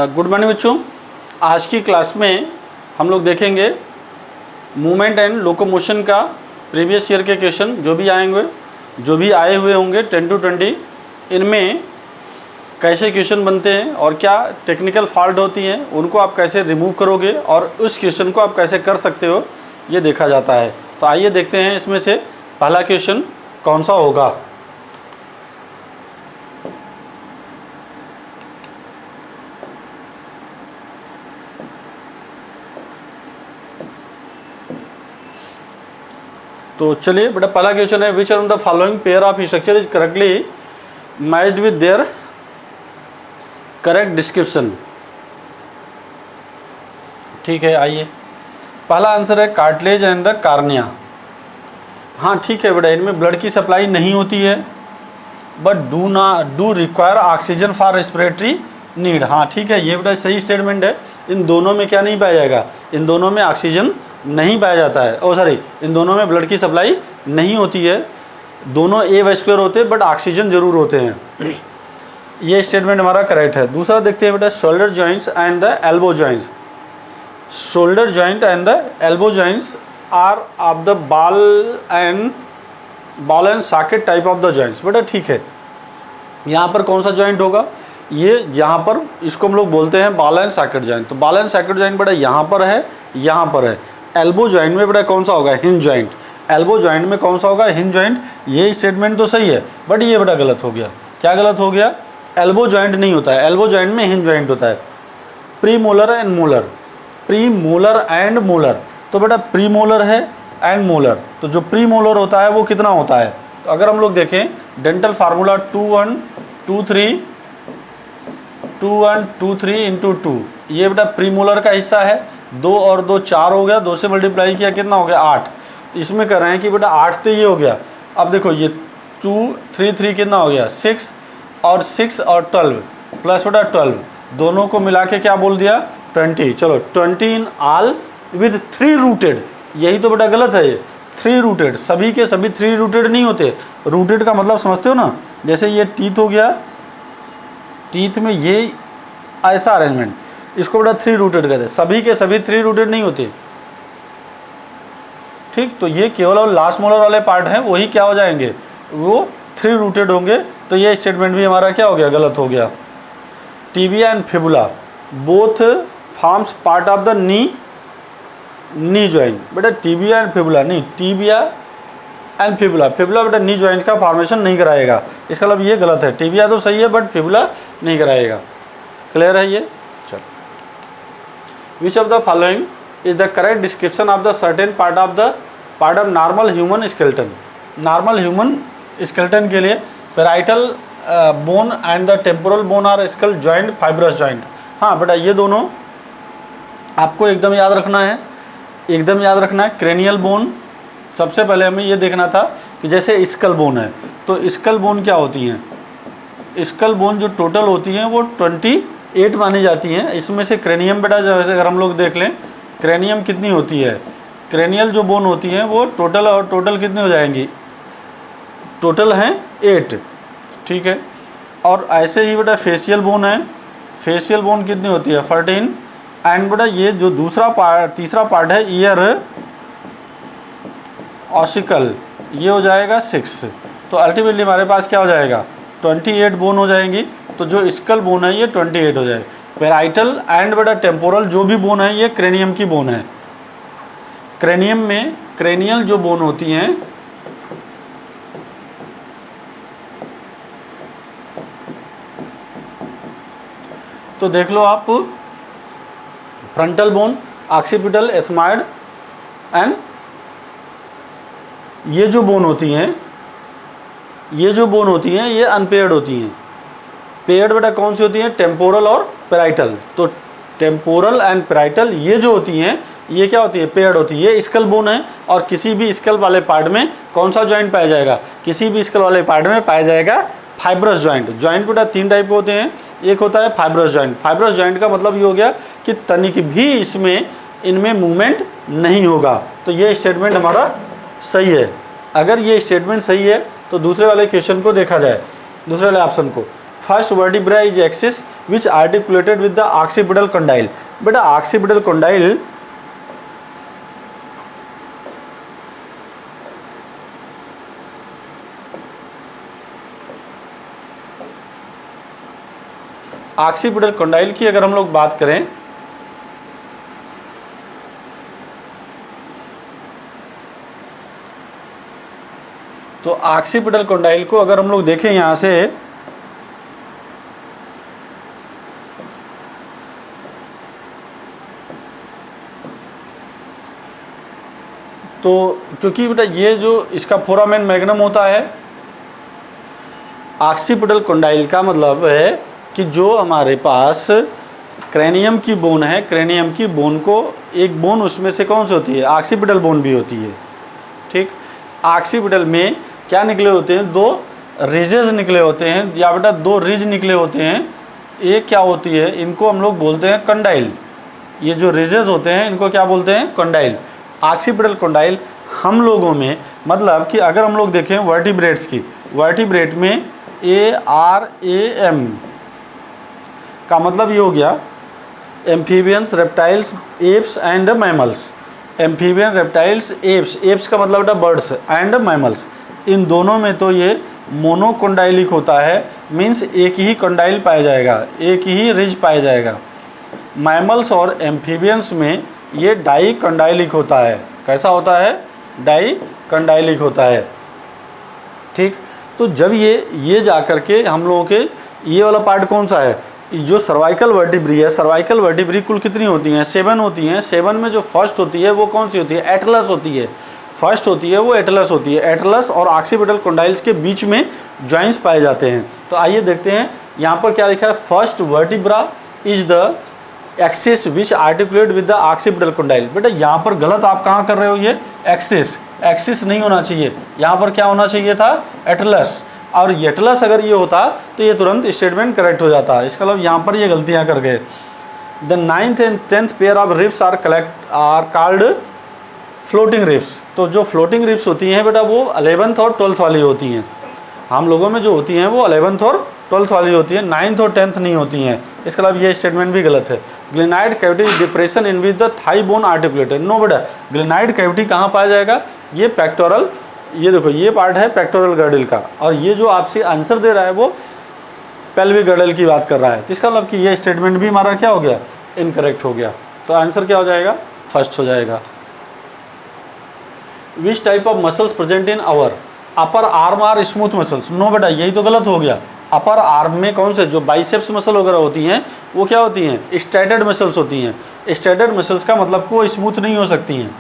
Good morning बच्चों। आज की क्लास में हम लोग देखेंगे मूवमेंट एंड लोकोमोशन का प्रीवियस ईयर के क्वेश्चन जो भी आए हुए होंगे 10 to 20, इनमें कैसे क्वेश्चन बनते हैं और क्या टेक्निकल फॉल्ट होती हैं, उनको आप कैसे रिमूव करोगे और उस क्वेश्चन को आप कैसे कर सकते हो, ये देखा जाता है। तो आइए देखते हैं इसमें से पहला क्वेश्चन कौन सा होगा। तो चलिए बेटा, पहला क्वेश्चन है which are the following pair of structure is correctly matched with their correct description. ठीक है, आइए पहला आंसर है कार्टिलेज एंड द कार्निया। हाँ ठीक है बेटा, इनमें ब्लड की सप्लाई नहीं होती है but do require oxygen for respiratory need. हाँ ठीक है, ये बेटा सही स्टेटमेंट है। इन दोनों में क्या नहीं पाया जाएगा, इन दोनों में ऑक्सीजन नहीं पाया जाता है। इन दोनों में ब्लड की सप्लाई नहीं होती है। दोनों एवास्कुलर होते हैं बट ऑक्सीजन जरूर होते हैं। ये स्टेटमेंट हमारा करेक्ट है। दूसरा देखते हैं बेटा, shoulder joints and the elbow joints. Shoulder joint and the elbow joints are of the ball and socket type of the joints. बेटा ठीक है, यहाँ पर कौन सा जॉइंट होगा, ये यहाँ पर इसको हम लोग बोलते हैं बॉल एंड सॉकेट जॉइंट। तो बॉल एंड सॉकेट जॉइंट बेटा यहाँ पर है, यहाँ पर है। एल्बो जॉइंट में बेटा कौन सा होगा, हिंज जॉइंट। एल्बो जॉइंट में कौन सा होगा, हिंज जॉइंट। ये स्टेटमेंट तो सही है बट ये बेटा गलत हो गया। क्या गलत हो गया, एल्बो जॉइंट नहीं होता है, एल्बो जॉइंट में हिंज जॉइंट होता है। Pre molar and molar, pre molar and molar. तो बेटा प्री मोलर है एंड मोलर, तो जो प्री मोलर होता है वो कितना होता है। तो अगर हम लोग देखें डेंटल फार्मूला 2 1 2 3 2 1 2 3 इंटू 2, ये बेटा प्री मोलर का हिस्सा है। 2 और 2 4 हो गया, 2 से मल्टीप्लाई किया कितना हो गया 8। तो इसमें कह रहे हैं कि बेटा 8 तो ये हो गया। अब देखो ये 2 3 3 कितना हो गया 6 और 6 और 12 प्लस बेटा 12, दोनों को मिला के क्या बोल दिया 20। चलो 20 इन ऑल विद 3 रूटेड, यही तो बेटा गलत है। ये 3 रूटेड, सभी के सभी 3 रूटेड नहीं होते। रूटेड का मतलब समझते हो ना, जैसे ये टीथ हो गया, टीथ में ये ऐसा अरेंजमेंट, इसको बेटा 3 रूटेड कहते हैं। सभी के सभी 3 रूटेड नहीं होते। ठीक, तो ये केवल और लास्ट मोलर वाले पार्ट हैं, वही क्या हो जाएंगे, वो 3 रूटेड होंगे। तो ये स्टेटमेंट भी हमारा क्या हो गया, गलत हो गया। Tibia and fibula both forms part of the knee joint. बेटा टिबिया एंड फिबुला नहीं, टिबिया एंड फिबुला, फिबुला बेटा नी जॉइंट का फॉर्मेशन नहीं कराएगा। इसका मतलब ये गलत है। टिबिया तो सही है बट फिबुला नहीं कराएगा। क्लियर है ये। चलो, which of the following is the correct description of the certain part of normal human skeleton. Normal human skeleton के लिए parietal bone and the temporal bone are skull joint fibrous joint. हाँ बेटा ये दोनों आपको एकदम याद रखना है, एकदम याद रखना है। क्रेनियल बोन, सबसे पहले हमें ये देखना था कि जैसे स्कल बोन है, तो स्कल बोन क्या होती हैं। स्कल बोन जो टोटल होती हैं वो 28 मानी जाती हैं। इसमें से क्रेनियम बेटा जैसे अगर हम लोग देख लें, क्रेनियम कितनी होती है, क्रेनियल जो बोन होती हैं वो टोटल कितनी हो जाएंगी, टोटल हैं 8। ठीक है, और ऐसे ही बेटा फेशियल बोन है, फेशियल बोन कितनी होती है 14। एंड बेटा ये जो तीसरा पार्ट है ईयर ऑसिकल, ये हो जाएगा 6। तो अल्टीमेटली हमारे पास क्या हो जाएगा 28 बोन हो जाएंगी। तो जो स्कल बोन है ये 28 हो जाएगा। पेराइटल एंड बेटा टेम्पोरल जो भी बोन है ये क्रेनियम की बोन है। क्रेनियम में क्रेनियल जो बोन होती हैं तो देख लो आप, frontal bone, occipital, ethmoid and ये जो बोन होती हैं, ये अनपेयर्ड होती हैं। पेयर्ड बेटा कौन सी होती हैं, टेम्पोरल और पेराइटल। तो टेम्पोरल एंड पेराइटल ये जो होती हैं ये क्या होती है, पेयर्ड होती है। ये स्कल बोन है और किसी भी स्कल वाले पार्ट में कौन सा जॉइंट पाया जाएगा, किसी भी स्कल वाले पार्ट में पाया जाएगा फाइब्रस जॉइंट। जॉइंट बेटा 3 टाइप के होते हैं। एक होता है फाइब्रस जॉइंट। फाइब्रस जॉइंट का मतलब ये हो गया कि तनिक भी इनमें मूवमेंट नहीं होगा। तो ये स्टेटमेंट हमारा सही है। अगर ये स्टेटमेंट सही है तो दूसरे वाले क्वेश्चन को देखा जाए, दूसरे वाले ऑप्शन को। First vertebra is axis which articulated with the occipital condyle. बेटा ऑक्सीपिटल कंडाइल ऑक्सीपिटल कंडाइल की अगर हम लोग बात करें तो ऑक्सीपिटल कंडाइल को अगर हम लोग देखें यहां से, तो क्योंकि बेटा ये जो इसका फोरामेन मैग्नम होता है, ऑक्सीपिटल कंडाइल का मतलब है कि जो हमारे पास क्रेनियम की बोन है, क्रेनियम की बोन को एक बोन उसमें से कौन सी होती है, ऑक्सीपिटल बोन भी होती है। ठीक, ऑक्सीपिटल में क्या निकले होते हैं, दो रिजेस निकले होते हैं, या बेटा दो रिज निकले होते हैं। एक क्या होती है, इनको हम लोग बोलते हैं कंडाइल। ये जो रिजेस होते हैं इनको क्या बोलते हैं, कंडाइल। ऑक्सीपिटल कंडाइल हम लोगों में मतलब कि अगर हम लोग देखें वर्टिब्रेट्स की, वर्टिब्रेट में ARAM का मतलब ये हो गया amphibians, reptiles, apps and mammals. Amphibian, reptiles, apps, apps का मतलब बेटा बर्ड्स, एंड मैमल्स। इन दोनों में तो ये मोनोकोंडाइलिक होता है, मीन्स एक ही कंडाइल पाया जाएगा, एक ही रिज पाया जाएगा। मैमल्स और एम्फीबियंस में ये डाई कंडाइलिक होता है। कैसा होता है, डाई कंडाइलिक होता है। ठीक, तो जब ये जा कर के हम लोगों के ये वाला पार्ट कौन सा है, जो सर्वाइकल वर्टिब्री है, सर्वाइकल वर्टिब्री कुल कितनी होती हैं, 7 होती हैं। 7 में जो फर्स्ट होती है वो कौन सी होती है, एटलस होती है। फर्स्ट होती है वो एटलस होती है। एटलस और ऑक्सीपिटल कंडाइल्स के बीच में जॉइंट्स पाए जाते हैं। तो आइए देखते हैं यहाँ पर क्या लिखा है, first vertebra is the axis which articulate with the occipital condyle. बेटा यहाँ पर गलत आप कहाँ कर रहे हो, ये एक्सिस, एक्सिस नहीं होना चाहिए, यहाँ पर क्या होना चाहिए था, एटलस। और एटलस अगर ये होता तो ये तुरंत स्टेटमेंट करेक्ट हो जाता। इसका मतलब यहाँ पर ये गलतियाँ कर गए। The 9th and 10th pair of ribs are called floating ribs. तो जो फ्लोटिंग रिब्स होती हैं बेटा वो 11th और 12th वाली होती हैं। हम लोगों में जो होती हैं वो 11th और 12th वाली होती है, 9th और 10th नहीं होती हैं। इसका मतलब ये स्टेटमेंट भी गलत है। Glenoid cavity depression in which the thigh bone articulated. No बेटा, ग्लेनाइड कैविटी कहाँ पाया जाएगा, ये पेक्टोरल, ये देखो ये पार्ट है पेक्टोरल गर्डल का, और ये जो आपसे आंसर दे रहा है वो पेल्विक गर्डल की बात कर रहा है। तो इसका मतलब कि ये स्टेटमेंट भी हमारा क्या हो गया, इनकरेक्ट हो गया। तो आंसर क्या हो जाएगा, फर्स्ट हो जाएगा। Which type of muscles present in our upper arm are smooth muscles. No बेटा, यही तो गलत हो गया। अपर आर्म में कौन से, जो बाइसेप्स मसल वगैरह होती हैं वो क्या होती हैं, स्ट्रेटेड मसल्स होती हैं। स्ट्रेटेड मसल्स का मतलब वो स्मूथ नहीं हो सकती हैं,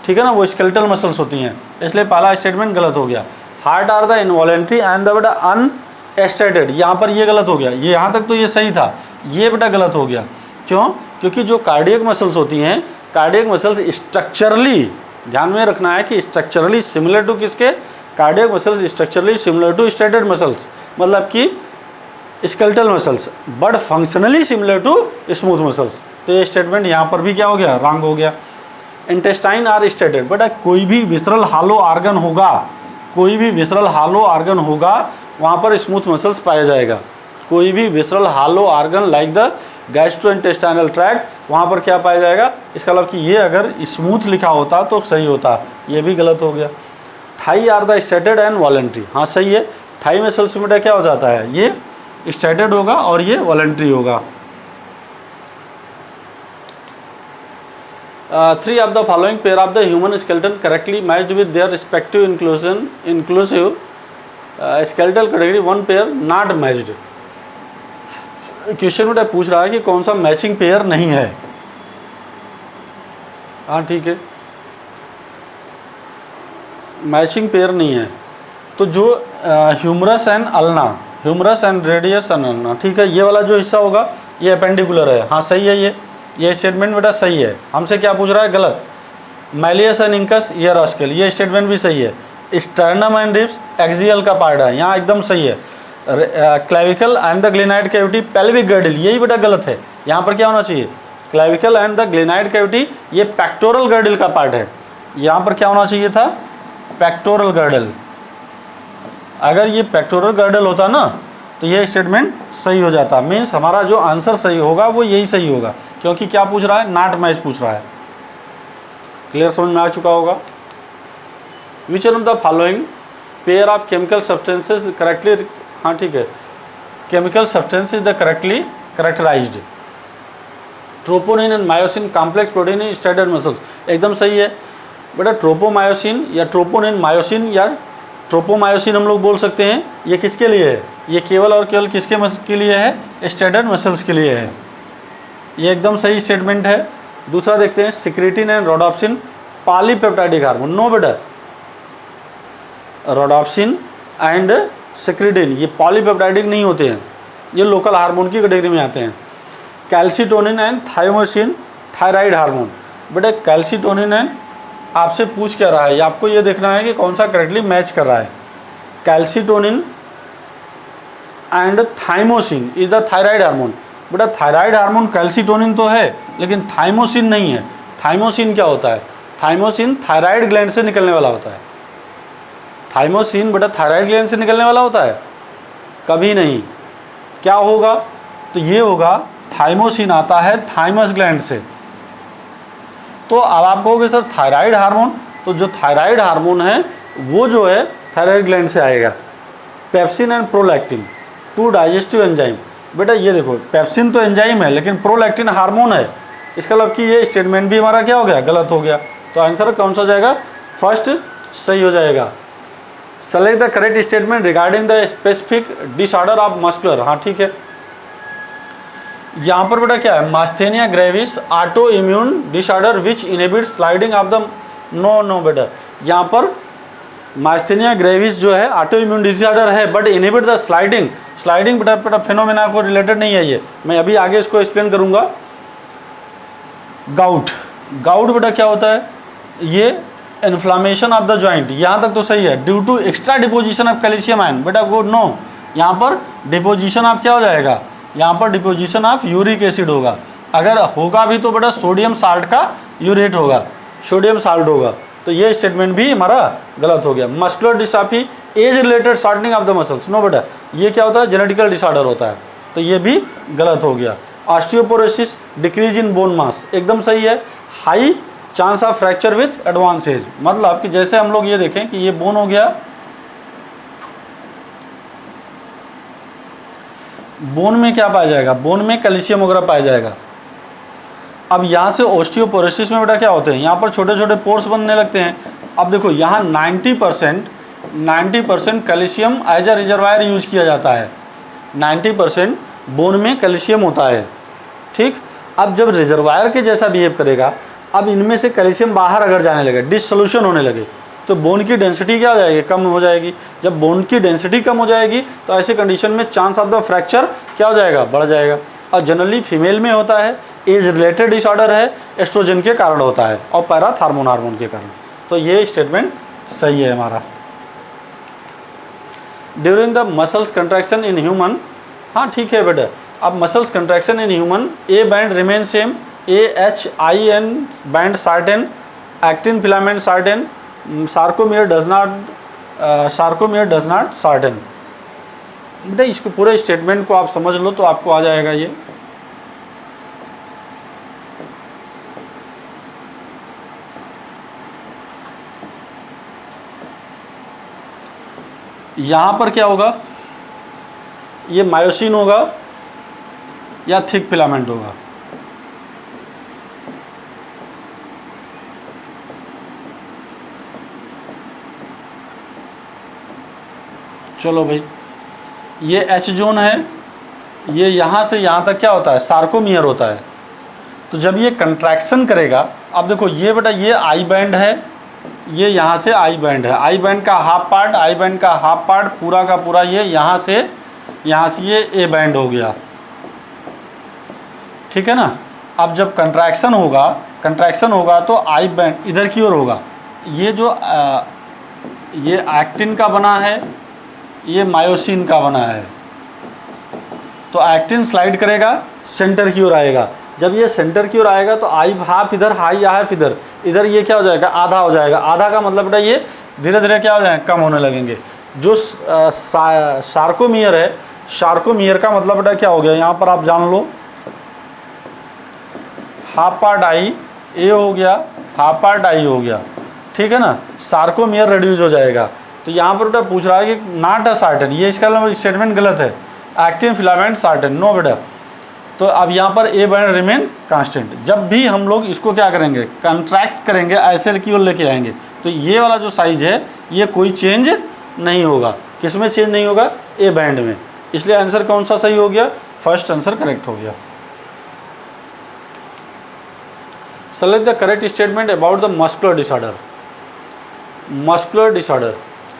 ठीक है ना, वो स्केलेटल मसल्स होती हैं। इसलिए पहला स्टेटमेंट गलत हो गया। Heart are the involuntary and the बेटा अनस्ट्रेटेड, यहाँ पर ये गलत हो गया। ये यहाँ तक तो ये सही था, ये बेटा गलत हो गया। क्यों, क्योंकि जो कार्डियक मसल्स होती हैं, कार्डियक मसल्स स्ट्रक्चरली, ध्यान में रखना है कि स्ट्रक्चरली सिमिलर टू किसके, cardiac muscles structurally similar to striated muscles, मतलब कि skeletal muscles, but functionally similar to smooth muscles. तो ये स्टेटमेंट यहाँ पर भी क्या हो गया, रॉन्ग हो गया। इंटेस्टाइन आर स्ट्रेटेड, बेटा कोई भी विसरल हालो आर्गन होगा, कोई भी विसरल हालो आर्गन होगा वहाँ पर स्मूथ मसल्स पाया जाएगा। कोई भी visceral hollow organ like the gastrointestinal tract, वहाँ पर क्या पाया जाएगा। इसका मतलब कि ये अगर स्मूथ लिखा होता तो सही होता, ये भी गलत हो गया। Thigh are the striated and voluntary, हाँ सही है। थाई मसल्स में क्या हो जाता है, ये स्ट्रेटेड होगा और ये वॉलेंट्री होगा। 3 of the following pair of the human skeleton correctly matched with their respective inclusive skeletal category, one pair not matched। Question बेटा पूछ रहा है कि कौन सा मैचिंग पेयर नहीं है। हाँ ठीक है, मैचिंग पेयर नहीं है। तो जो humerus and ulna, humerus and radius and ulna, ठीक है, ये वाला जो हिस्सा होगा ये अपेंडिकुलर है, हाँ सही है। ये स्टेटमेंट बेटा सही है। हमसे क्या पूछ रहा है, गलत। Malleus and incus ear ossicle, ये स्टेटमेंट भी सही है। स्टर्नम एंड रिब्स एक्सियल का पार्ट है, यहाँ एकदम सही है। Clavicle and the glenoid cavity pelvic girdle, यही बेटा गलत है। यहाँ पर क्या होना चाहिए, clavicle and the glenoid cavity ये पेक्टोरल गर्डल का पार्ट है, यहाँ पर क्या होना चाहिए था, पेक्टोरल गर्डल। अगर ये पेक्टोरल गर्डल होता ना तो ये स्टेटमेंट सही हो जाता। मीन्स हमारा जो आंसर सही होगा वो यही सही होगा, क्योंकि क्या पूछ रहा है, नॉट मैच पूछ रहा है। क्लियर, समझ में आ चुका होगा। Which one of the following pair of chemical substances correctly, हाँ ठीक है, chemical substance is the correctly characterised. Troponin and myosin complex protein in standard muscles, एकदम सही है बेटा। ट्रोपोमायोसिन या ट्रोपोनिन मायोसिन या ट्रोपोमायोसिन हम लोग बोल सकते हैं। ये किसके लिए है, ये केवल और केवल किसके के लिए है, स्टैंडर्ड मसल्स के लिए है। ये एकदम सही स्टेटमेंट है। दूसरा देखते हैं, secretin and rhodopsin polypeptidic hormone. No बेटा, रोडोप्सिन एंड सिक्रेटिन ये पॉलीपेप्टाइडिक नहीं होते हैं, ये लोकल हार्मोन की कैटेगरी में आते हैं। Calcitonin and thymosin thyroid hormone. बेटा कैल्सिटोनिन एंड, आपसे पूछ क्या रहा है, ये आपको ये देखना है कि कौन सा करेक्टली मैच कर रहा है। Calcitonin and thymosin is the thyroid hormone. बेटा थायराइड हार्मोन कैल्सिटोनिन तो है, लेकिन थाइमोसिन नहीं है। थाइमोसिन क्या होता है, थाइमोसिन थायराइड ग्लैंड से निकलने वाला होता है। थाइमोसिन बेटा थायराइड ग्लैंड से निकलने वाला होता है, कभी नहीं। क्या होगा, तो ये होगा, थाइमोसिन आता है थाइमस ग्लैंड से। तो अब आप कहोगे सर थायराइड हार्मोन, तो जो थायराइड हार्मोन है वो जो है थायराइड ग्लैंड से आएगा। Pepsin and prolactin to digestive enzyme. बेटा ये देखो, पेप्सिन तो एंजाइम है लेकिन प्रोलैक्टिन हार्मोन है, इसका मतलब कि ये स्टेटमेंट भी हमारा क्या हो गया, गलत हो गया। तो आंसर कौन सा हो जाएगा, फर्स्ट सही हो जाएगा। Select the correct statement regarding the specific disorder of muscular. हाँ ठीक है, यहाँ पर बेटा क्या है, myasthenia gravis auto immune disorder which inhibit sliding of the, no बेटा, यहाँ पर मास्थेनिया ग्रेविस जो है ऑटो इम्यून डिसऑर्डर है, बट इनहिबिट द स्लाइडिंग बेटा फेनोमेना को रिलेटेड नहीं है ये, मैं अभी आगे इसको एक्सप्लेन करूँगा। गाउट बेटा क्या होता है, ये इन्फ्लामेशन ऑफ द जॉइंट, यहाँ तक तो सही है। Due to extra deposition of calcium ion, बेटा गुड, नो, यहाँ पर डिपोजिशन ऑफ क्या हो जाएगा, यहाँ पर डिपोजिशन ऑफ यूरिक एसिड होगा। अगर होगा भी तो बेटा सोडियम साल्ट का यूरेट होगा, सोडियम साल्ट होगा। तो ये स्टेटमेंट भी हमारा गलत हो गया। Muscular dystrophy age related shortening of the muscles, no बेटा, ये क्या होता है, जेनेटिकल डिसऑर्डर होता है, तो ये भी गलत हो गया। Osteoporosis decrease in bone mass, एकदम सही है। High chance of fracture with advance age, मतलब कि जैसे हम लोग ये देखें कि ये बोन हो गया, बोन में क्या पाया जाएगा, बोन में कैल्शियम वगैरह पाया जाएगा। अब यहाँ से ऑस्टियोपोरोसिस में बेटा क्या होते हैं, यहाँ पर छोटे छोटे पोर्स बनने लगते हैं। अब देखो यहाँ 90% calcium as a reservoir use किया जाता है। 90% बोन में कैल्शियम होता है, ठीक। अब जब रिजर्वायर के जैसा बिहेव करेगा, अब इनमें से कैल्शियम बाहर अगर जाने लगे, डिसोल्यूशन होने लगे, तो बोन की डेंसिटी क्या हो जाएगी, कम हो जाएगी। जब बोन की डेंसिटी कम हो जाएगी तो ऐसे कंडीशन में चांस ऑफ द फ्रैक्चर क्या हो जाएगा, बढ़ जाएगा। और जनरली फीमेल में होता है, एज रिलेटेड डिसऑर्डर है, एस्ट्रोजन के कारण होता है और पैराथार्मोन हार्मोन के कारण। तो ये स्टेटमेंट सही है हमारा। During the muscles contraction in human, हाँ ठीक है बेटा, अब muscles contraction in human, A band remain same, AHIN band certain, actin filament certain, sarcomere does not certain. बेटा इसको पूरे स्टेटमेंट को आप समझ लो तो आपको आ जाएगा ये। यहाँ पर क्या होगा, ये मायोसिन होगा या थिक फिलामेंट होगा। चलो भाई, ये H जोन है, ये यहाँ से यहाँ तक क्या होता है, सार्कोमियर होता है। तो जब ये कंट्रैक्शन करेगा, अब देखो ये बेटा ये आई बैंड है, ये यहाँ से आई बैंड है, आई बैंड का हाफ पार्ट, आई बैंड का हाफ पार्ट पूरा का पूरा ये यहाँ से ये ए बैंड हो गया, ठीक है ना। अब जब कंट्रैक्शन होगा तो आई बैंड इधर की ओर होगा। ये जो ये एक्टिन का बना है, ये मायोसिन का बना है। तो एक्टिन स्लाइड करेगा, सेंटर की ओर आएगा। जब ये सेंटर की ओर आएगा तो आई हाफ इधर, हाई हाफ इधर, इधर ये क्या हो जाएगा, आधा हो जाएगा। आधा का मतलब बेटा ये धीरे धीरे क्या हो जाएगा, कम होने लगेंगे। जो सार्कोमियर है, सार्कोमियर का मतलब बेटा क्या हो गया, यहाँ पर आप जान लो, हाफ पार्ट आई ए हो गया, हाफ पार्ट आई हो गया, ठीक है ना, सार्कोमियर रिड्यूस हो जाएगा। तो यहाँ पर बेटा पूछ रहा है कि नॉट अ सार्टन, ये इसका स्टेटमेंट गलत है, एक्टिन फिलामेंट सार्टन, नो बेटा। तो अब यहाँ पर ए बैंड रिमेन कांस्टेंट। जब भी हम लोग इसको क्या करेंगे, कंट्रैक्ट करेंगे, ऐसे की ओर लेके आएंगे, तो ये वाला जो साइज है ये कोई चेंज नहीं होगा। किस में चेंज नहीं होगा, ए बैंड में। इसलिए आंसर कौन सा सही हो गया, फर्स्ट आंसर करेक्ट हो गया। Select the correct statement about the muscular disorder. Muscular disorder,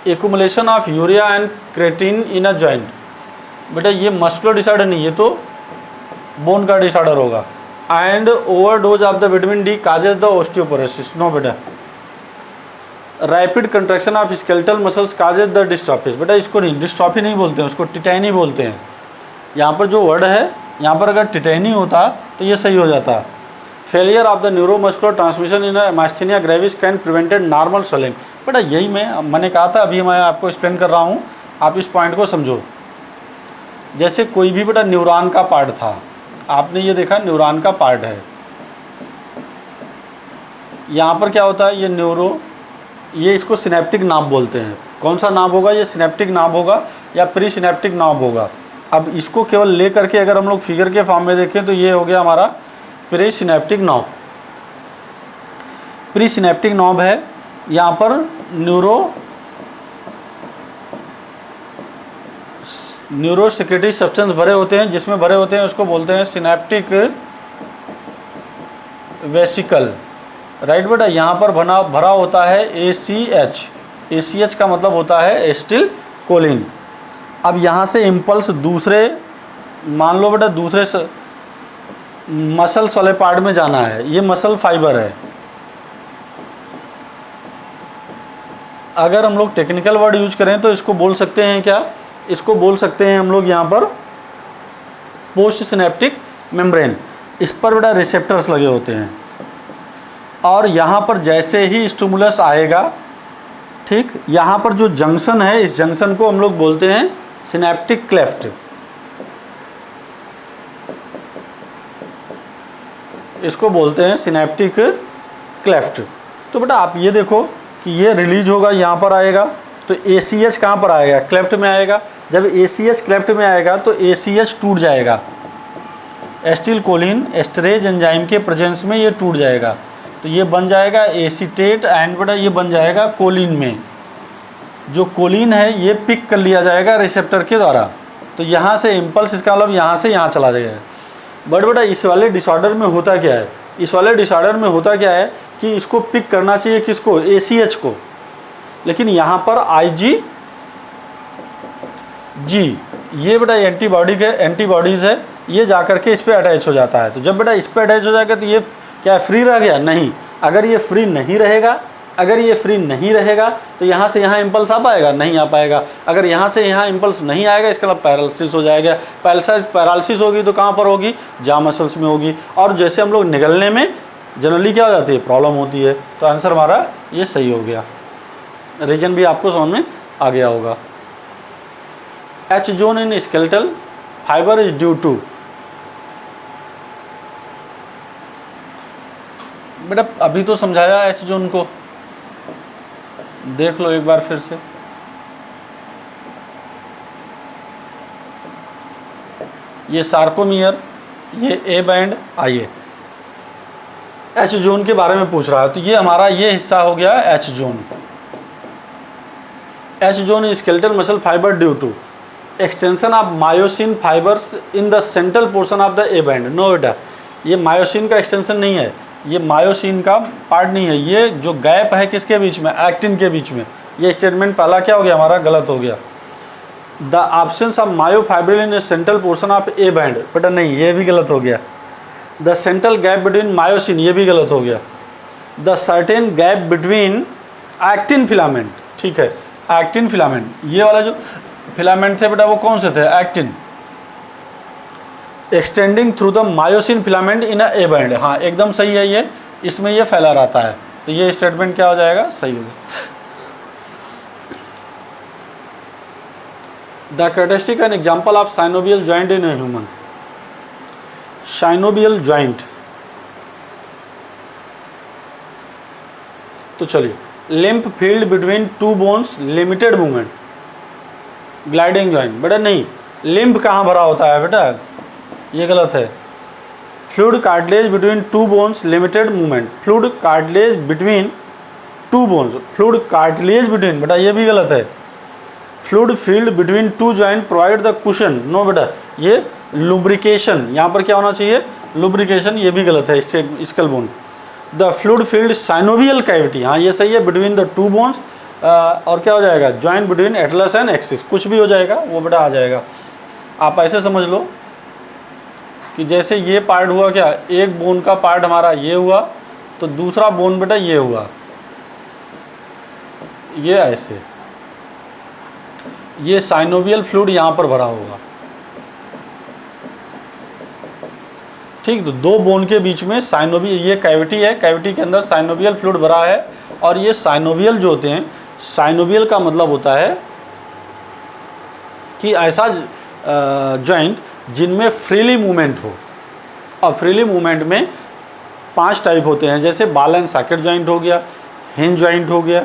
accumulation of urea and creatine in a joint. बेटा ये मस्कुलर डिसऑर्डर नहीं, ये तो बोन का डिसऑर्डर होगा। And overdose of the vitamin D causes the osteoporosis, no बेटा। Rapid contraction of skeletal muscles causes the dystrophies, बेटा इसको नहीं, डिस्ट्रॉफी नहीं बोलते हैं, उसको टिटैनी बोलते हैं। यहाँ पर जो वर्ड है, यहाँ पर अगर टिटैनी होता तो ये सही हो जाता। Failure of the neuromuscular transmission in myasthenia gravis can prevented normal swelling. बेटा यही मैंने कहा था, अभी मैं आपको एक्सप्लेन कर रहा हूँ, आप इस पॉइंट को समझो। जैसे कोई भी बेटा न्यूरॉन का पार्ट था, आपने ये देखा न्यूरॉन का पार्ट है, यहाँ पर क्या होता है, ये न्यूरो, ये इसको सिनेप्टिक नाब बोलते हैं। कौन सा नाब होगा, ये सिनेप्टिक नाब होगा या प्री सिनेप्टिक नाब होगा। अब इसको केवल ले करके अगर हम लोग फिगर के फॉर्म में देखें तो ये हो गया हमारा pre synaptic knob. Pre synaptic knob है, यहाँ पर न्यूरोसेक्रेटरी सब्सटेंस भरे होते हैं, जिसमें भरे होते हैं उसको बोलते हैं सिनेप्टिक वेसिकल, राइट बेटा। यहाँ पर भरा होता है ACH। ACH का मतलब होता है एस्टिल कोलिन। अब यहाँ से इम्पल्स दूसरे, मान लो बेटा दूसरे मसल्स वाले पार्ट में जाना है, ये मसल फाइबर है। अगर हम लोग टेक्निकल वर्ड यूज करें तो इसको बोल सकते हैं क्या, इसको बोल सकते हैं हम लोग यहाँ पर पोस्ट सिनेप्टिक मेम्ब्रेन। इस पर बेटा रिसेप्टर्स लगे होते हैं, और यहाँ पर जैसे ही स्टिमुलस आएगा, ठीक, यहाँ पर जो जंक्शन है, इस जंक्शन को हम लोग बोलते हैं सिनेप्टिक क्लेफ्ट। इसको बोलते हैं सिनेप्टिक क्लेफ्ट। तो बेटा आप ये देखो कि ये रिलीज होगा, यहाँ पर आएगा, तो ACH कहाँ पर आएगा, क्लेफ्ट में आएगा। जब ACH क्लेफ्ट में आएगा तो ACH टूट जाएगा, एस्टिल कोलिन एस्टरेज एंजाइम के प्रेजेंस में ये टूट जाएगा, तो ये बन जाएगा एसीटेट, एंड बेटा ये बन जाएगा कोलिन में। जो कोलिन है ये पिक कर लिया जाएगा रिसेप्टर के द्वारा, तो यहाँ से इम्पल्स, इसका मतलब यहाँ से यहाँ चला जाएगा। बट बेटा इस वाले डिसऑर्डर में होता क्या है, इस वाले डिसऑर्डर में होता क्या है कि इसको पिक करना चाहिए किसको, ACH को, लेकिन यहाँ पर IgG, ये बेटा एंटीबॉडीज़ है, ये जाकर के इस पर अटैच हो जाता है। तो जब बेटा इस पर अटैच हो जाएगा तो ये क्या फ्री रह गया, नहीं। अगर ये फ्री नहीं रहेगा, तो यहाँ से यहाँ इम्पल्स आ पाएगा, नहीं आ पाएगा। अगर यहाँ से यहाँ इम्पल्स नहीं आएगा, इसका मतलब पैरालिसिस हो जाएगा। पैरालिसिस होगी तो कहाँ पर होगी, जा मसल्स में होगी, और जैसे हम लोग निगलने में जनरली क्या हो जाती है, प्रॉब्लम होती है। तो आंसर हमारा ये सही हो गया। रीजन भी आपको समझ में आ गया होगा। H zone in skeletal fibre is due to, बेटा अभी तो समझाया H जोन को, देख लो एक बार फिर से। ये सार्कोमियर, ये ए बैंड, आइए H जोन के बारे में पूछ रहा है, तो ये हमारा ये हिस्सा हो गया H zone. H zone is skeletal muscle fibre due to extension of myosin fibres in the central portion of the A band. No बेटा, ये मायोसिन का एक्सटेंशन नहीं है, ये मायोसिन का पार्ट नहीं है, ये जो गैप है किसके बीच में, एक्टिन के बीच में। ये स्टेटमेंट पहला क्या हो गया हमारा, गलत हो गया। The absence of myofibril in central portion of A band, बेटा नहीं, ये भी गलत हो गया। The central gap between myosin, ये भी गलत हो गया। The certain gap between actin filament, ठीक है, एक्टिन फिलामेंट, ये वाला जो फिलामेंट थे बेटा वो कौन से थे, actin, extending through the myosin filament in A band. हाँ एकदम सही है, ये इसमें ये फैला रहता है, तो ये स्टेटमेंट क्या हो जाएगा, सही होगा। The characteristic and example of synovial joint in a human. Synovial joint, तो चलिए, lymph field between two bones, limited movement, gliding joint. बेटा नहीं, लिम्फ कहाँ भरा होता है बेटा, ये गलत है। Fluid cartilage between two bones, limited movement, fluid cartilage between two bones, fluid cartilage between, बेटा ये भी गलत है। Fluid field between two joint provide the cushion, no बेटा ये लुब्रिकेशन, यहाँ पर क्या होना चाहिए, लुब्रिकेशन, ये भी गलत है। Scale bone, the fluid field synovial cavity, हाँ ये सही है, बिटवीन द टू बोन्स, और क्या हो जाएगा, joint between atlas and axis, कुछ भी हो जाएगा वो बेटा आ जाएगा। आप ऐसे समझ लो कि जैसे ये पार्ट हुआ, क्या एक बोन का पार्ट हमारा ये हुआ, तो दूसरा बोन बेटा ये हुआ, ये ऐसे, ये साइनोवियल फ्लूइड यहाँ पर भरा होगा, ठीक। तो दो बोन के बीच में साइनोवियल, ये कैविटी है, कैविटी के अंदर साइनोवियल फ्लूइड भरा है। और ये साइनोवियल जो होते हैं, साइनोवियल का मतलब होता है कि ऐसा जॉइंट जिनमें फ्रीली मूवमेंट हो। और फ्रीली मूवमेंट में 5 टाइप होते हैं, जैसे बॉल एंड सॉकेट जॉइंट हो गया, हिंज जॉइंट हो गया,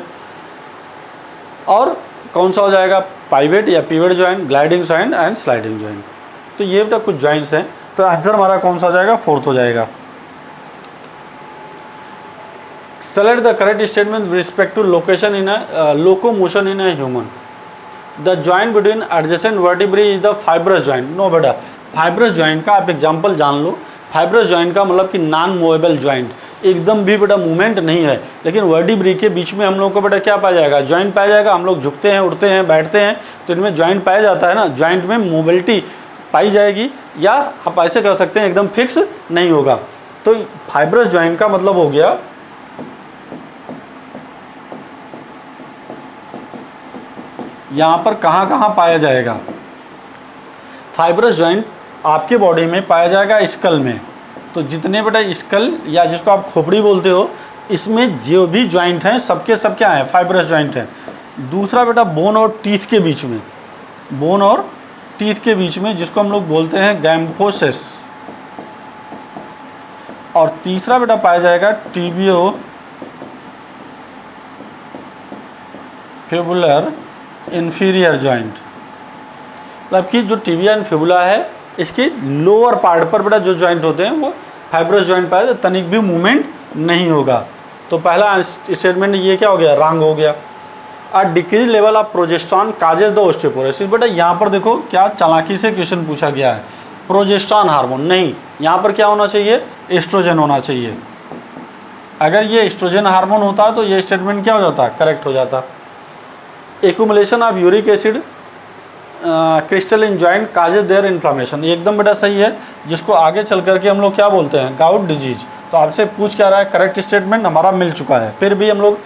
और कौन सा हो जाएगा, पाइवेट या pivot joint, gliding joint and sliding joint. तो ये बेटा कुछ जॉइंट्स हैं। तो आंसर हमारा कौन सा हो जाएगा, 4th हो जाएगा। Select the correct statement with respect to location in locomotion in a human. The joint between adjacent vertebrae is the fibrous joint. No बेटा, फाइब्रस जॉइंट का आप एग्जांपल जान लो। फाइब्रस जॉइंट का मतलब कि नॉन मूवेबल जॉइंट, एकदम भी बेटा मूवमेंट नहीं है, लेकिन वर्टिब्रेई के बीच में हम लोग को बेटा क्या पाया जाएगा, जॉइंट पाया जाएगा। हम लोग झुकते हैं, उठते हैं, बैठते हैं, तो इनमें जॉइंट पाया जाता है ना, जॉइंट में मोबिलिटी पाई जाएगी। या आप ऐसे कर सकते हैं, एकदम फिक्स नहीं होगा। तो फाइब्रस जॉइंट का मतलब हो गया यहाँ पर कहाँ कहाँ पाया जाएगा। फाइब्रस जॉइंट आपके बॉडी में पाया जाएगा स्कल में। तो जितने बेटा स्कल या जिसको आप खोपड़ी बोलते हो, इसमें जो भी जॉइंट हैं सबके सब क्या हैं, फाइब्रस जॉइंट हैं। दूसरा बेटा बोन और टीथ के बीच में, बोन और टीथ के बीच में, जिसको हम लोग बोलते हैं गैम्फोसिस। और तीसरा बेटा पाया जाएगा टिबियो फिबुलर इंफीरियर जॉइंट। मतलब कि जो टिबिया एंड फिबुला है, इसके लोअर पार्ट पर बेटा जो जॉइंट होते हैं वो फाइब्रस जॉइंट पाए, तो तनिक भी मूवमेंट नहीं होगा। तो पहला स्टेटमेंट ये क्या हो गया, रॉन्ग हो गया। A decrease level of progesterone causes the osteoporosis. बेटा यहाँ पर देखो क्या चालाकी से क्वेश्चन पूछा गया है, प्रोजेस्टेरॉन हार्मोन नहीं, यहाँ पर क्या होना चाहिए, एस्ट्रोजन होना चाहिए। अगर ये एस्ट्रोजन हार्मोन होता तो ये स्टेटमेंट क्या हो जाता, करेक्ट हो जाता। Accumulation of uric acid crystal in joint causes their inflammation, एकदम बेटा सही है, जिसको आगे चल करके हम लोग क्या बोलते हैं, गाउट डिजीज। तो आपसे पूछ क्या रहा है, करेक्ट स्टेटमेंट हमारा मिल चुका है। फिर भी हम लोग